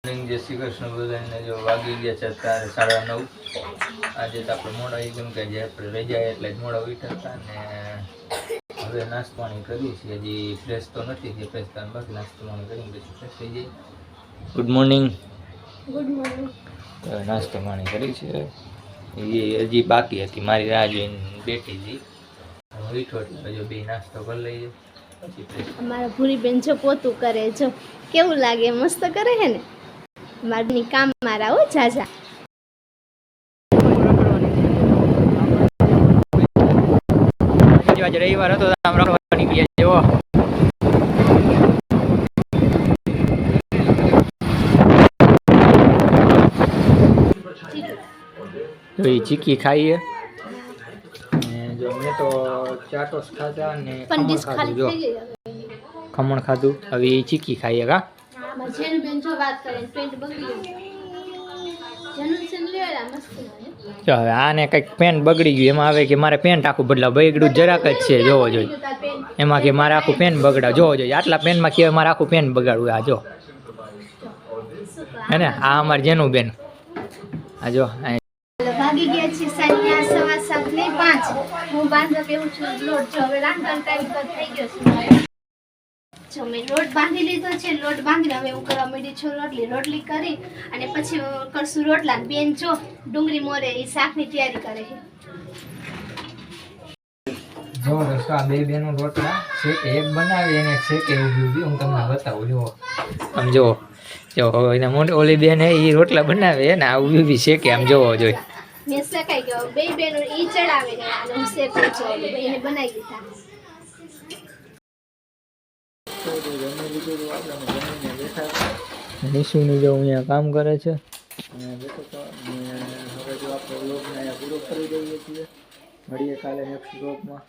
જય શ્રી કૃષ્ણ બધાને. જો વાગી ગયા છે અત્યારે 9:30. આજે તો આપણે મોડા કેમ કે જે આપણે રજા એટલે જ મોડા ઉઠ્યા હતા ને હવે નાસ્તો પાણી કરીએ છીએ. હજી ફ્રેશ તો નથી જે ફ્રેશ થાય બાકી નાસ્તો પાણી કરીને પછી ફ્રેશ થઈ જાય. Good morning. Good morning. નાસ્તો પાણી કરી છે એ હજી બાકી હતી, મારી રાહ જોઈને બેઠી હતી. ઉઠો એટલે જો બે નાસ્તો કરી લઈએ પછી ફ્રેશ. અમારા ભૂરી બેન જો પોતું કરે, જો કેવું લાગે, મસ્ત કરે હે ને. મારી કામ મારા હો જાજા. આજે રવિવાર હતો આમ રખડવાની ગયા જેવો. તો એ ચીકી ખાઈએ ને જો મેં તો ચાટોસ ખાધા ને ખમણ ખાધું. જો ખમણ ખાધું, હવે એ ચીકી ખાઈએ. કા જેનું બેન જો વાત કરે પેન્ટ બગડી ગયું. જેનું છે લેલા મસ્ત છે. જો હવે આને કંઈક પેન્ટ બગડી ગયું, એમાં આવે કે મારે પેન્ટ આખું બદલાવ. બગડ્યું જરાક જ છે, જોવો જોઈએ એમાં કે મારે આખું પેન્ટ બગડાવ. જોવો જોઈએ આટલા પેન્ટમાં કે મારે આખું પેન્ટ બગાડવું. આ જો હે ને, આ અમારે જેનું બેન. આ જો ભાગી ગયા છે સાંજના 7:15 ને 5. હું બાંધવા બેહું છું લોટ. જો હવે રાંધવાનો ટાઈમ તો થઈ ગયો છે. જો મેં લોટ બાંધી લીધો છે. લોટ બાંધીને હવે હું કરવા માંડી છું રોટલી કરી અને પછી કરશું રોટલા. બેન જો ડુંગળી મોરે એ શાકની તૈયારી કરે છે. જો દોસ્તો આ બે બેનો રોટલા શેકે, એક બનાવી એને શેકે ઊભી હું તમને બતાવું. જુઓ આમ જુઓ, જો એને મોટી ઓલી બેન એ રોટલા બનાવે ને આ ઊભી શેકે. આમ જોવો જોઈએ મેં શેકાઈ ગયો. બે બેનો ઈ ચડાવે ને અને હું શેકું છું. બેને બનાવી દીધા. નિશુની જો અહીંયા કામ કરે છે. હવે જો આપણે વ્લોગને અહીંયા પૂરો કરી દઈએ છીએ. મળીએ કાલે નેક્સ્ટ વ્લોગમાં.